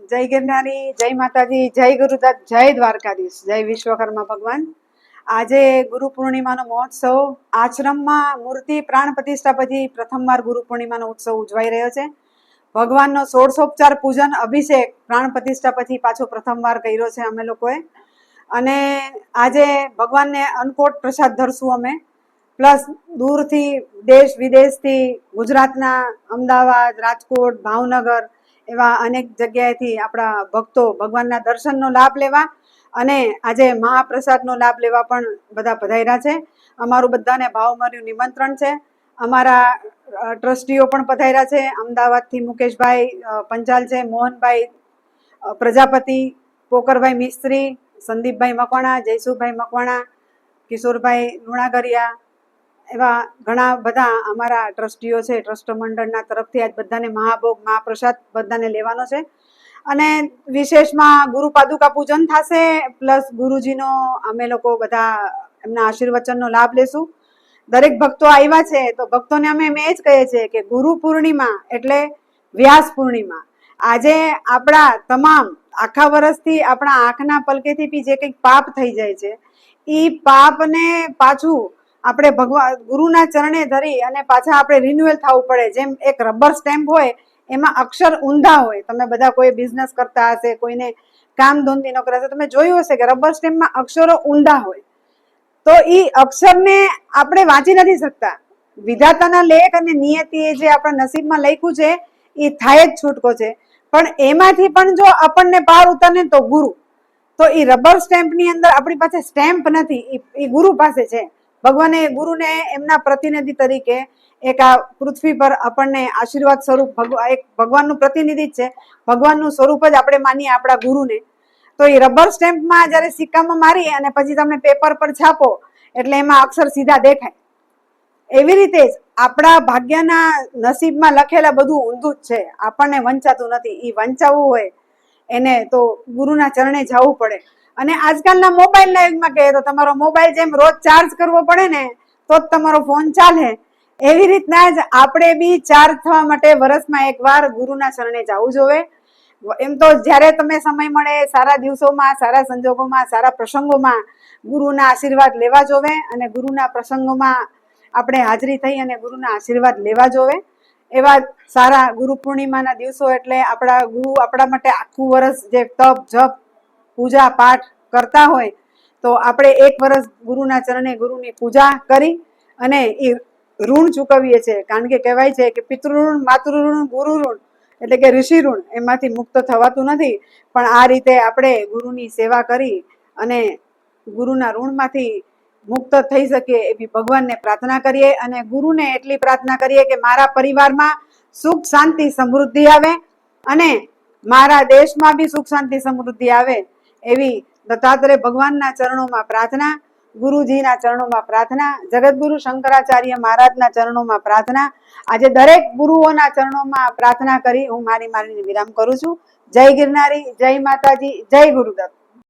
જય ગિરનારી, જય માતાજી, જય ગુરુદત્ત, જય દ્વારકાધીશ, જય વિશ્વકર્મા ભગવાન। આજે ગુરુ પૂર્ણિમાનો મહોત્સવ આશ્રમમાં મૂર્તિ પ્રાણ પ્રતિષ્ઠા પછી પ્રથમવાર ગુરુ પૂર્ણિમાનો ઉત્સવ ઉજવાઈ રહ્યો છે। ભગવાનનો ષોડશોપચાર પૂજન અભિષેક પ્રાણ પ્રતિષ્ઠા પછી પાછો પ્રથમવાર કર્યો છે અમે લોકોએ। અને આજે ભગવાનને અન્નકોટ પ્રસાદ ધરશું અમે, પ્લસ દૂરથી દેશ વિદેશથી ગુજરાતના અમદાવાદ, રાજકોટ, ભાવનગર એવા અનેક જગ્યાએથી આપણા ભક્તો ભગવાનના દર્શનનો લાભ લેવા અને આજે મહાપ્રસાદનો લાભ લેવા પણ બધા પધાર્યા છે। અમારું બધાને ભાવભર્યું નિમંત્રણ છે। અમારા ટ્રસ્ટીઓ પણ પધાર્યા છે। અમદાવાદથી મુકેશભાઈ પંચાલ છે, મોહનભાઈ પ્રજાપતિ, પોકરભાઈ મિસ્ત્રી, સંદીપભાઈ મકવાણા, જયસુભાઈ મકવાણા, કિશોરભાઈ લુણાગરિયા એવા ઘણા બધા અમારા ટ્રસ્ટીઓ છે। ટ્રસ્ટ મંડળના તરફથી આજ બધાને મહાભોગ મહાપ્રસાદ બધાને લેવાનો છે। અને વિશેષમાં ગુરુ પાદુકા પૂજન થશે, પ્લસ ગુરુજીનો અમે લોકો બધા એમના આશીર્વચનનો લાભ લેશું। દરેક ભક્તો આવ્યા છે તો ભક્તોને અમે એ જ કહીએ છીએ કે ગુરુ પૂર્ણિમા એટલે વ્યાસ પૂર્ણિમા। આજે આપણા તમામ આખા વર્ષથી આપણા આંખના પલકેથી બી જે કંઈક પાપ થઈ જાય છે એ પાપને પાછું આપણે ભગવાન ગુરુના ચરણે ધરી અને પાછા આપણે રિન્યુઅલ થવું પડે। જેમ એક રબર સ્ટેમ્પ હોય એમાં અક્ષર ઊંધા હોય, તમે બધા કોઈ બિઝનેસ કરતા હશે, કોઈને કામ ધંધી ન કરતા હશે, તમે જોયું હશે કે રબર સ્ટેમ્પમાં અક્ષરો ઊંધા હોય તો એ અક્ષરને આપણે વાંચી નથી શકતા। વિધાતાના લેખ અને નિયતિએ જે આપણા નસીબમાં લખ્યું છે એ થાય જ છૂટકો છે, પણ એમાંથી પણ જો આપણને પાર ઉતારે તો ગુરુ, તો એ રબર સ્ટેમ્પની અંદર આપણી પાસે સ્ટેમ્પ નથી, એ ગુરુ પાસે છે। ભગવાને ગુરુને એમના પ્રતિનિધિ તરીકે એક આ પૃથ્વી પર આપણને આશીર્વાદ સ્વરૂપ એક ભગવાનનું પ્રતિનિધિ છે, ભગવાનનું સ્વરૂપ જ આપણે માનીએ આપણા ગુરુને। તો એ રબર સ્ટેમ્પમાં જ્યારે સિક્કામાં મારી અને પછી તમે પેપર પર છાપો એટલે એમાં અક્ષર સીધા દેખાય, એવી રીતે જ આપણા ભાગ્યના નસીબમાં લખેલા બધું ઊંધું જ છે, આપણને વંચાતું નથી। એ વંચાવવું હોય એને તો ગુરુના ચરણે જવું પડે। અને આજકાલના મોબાઈલના યુગમાં કહે તો તમારો મોબાઈલ જેમ રોજ ચાર્જ કરવો પડે ને તો જ તમારો ફોન ચાલે, એવી રીતના જ આપણે બી ચાર્જ થવા માટે વર્ષમાં એકવાર ગુરુના ચરણે જવું જોવે। એમ તો જ્યારે તમે સમય મળે સારા દિવસોમાં, સારા સંજોગોમાં, સારા પ્રસંગોમાં ગુરુના આશીર્વાદ લેવા જોવે અને ગુરુના પ્રસંગોમાં આપણે હાજરી થઈ અને ગુરુના આશીર્વાદ લેવા જોવે। એવા સારા ગુરુ પૂર્ણિમાના દિવસો એટલે આપણા ગુરુ આપણા માટે આખું વર્ષ જે તપ જપ પૂજા પાઠ કરતા હોય તો આપણે એક વર્ષ ગુરુના ચરણે ગુરુની પૂજા કરી અને એ ઋણ ચૂકવીએ છીએ। કારણ કે કહેવાય છે કે પિતૃ ઋણ, માતૃ ઋણ, ગુરુ ઋણ એટલે કે ઋષિ ઋણ એમાંથી મુક્ત થવાતું નથી, પણ આ રીતે આપણે ગુરુની સેવા કરી અને ગુરુના ઋણમાંથી મુક્ત થઈ શકીએ એવી ભગવાનને પ્રાર્થના કરીએ અને ગુરુને એટલી પ્રાર્થના કરીએ કે મારા પરિવારમાં સુખ શાંતિ સમૃદ્ધિ આવે અને મારા દેશમાં બી સુખ શાંતિ સમૃદ્ધિ આવે એવી દત્તાત્રેય ભગવાનના ચરણોમાં પ્રાર્થના, ગુરુજીના ચરણોમાં પ્રાર્થના, જગતગુરુ શંકરાચાર્ય મહારાજના ચરણોમાં પ્રાર્થના। આજે દરેક ગુરુઓના ચરણોમાં પ્રાર્થના કરી હું મારી વિરામ કરું છું। જય ગિરનારી, જય માતાજી, જય ગુરુદત્ત।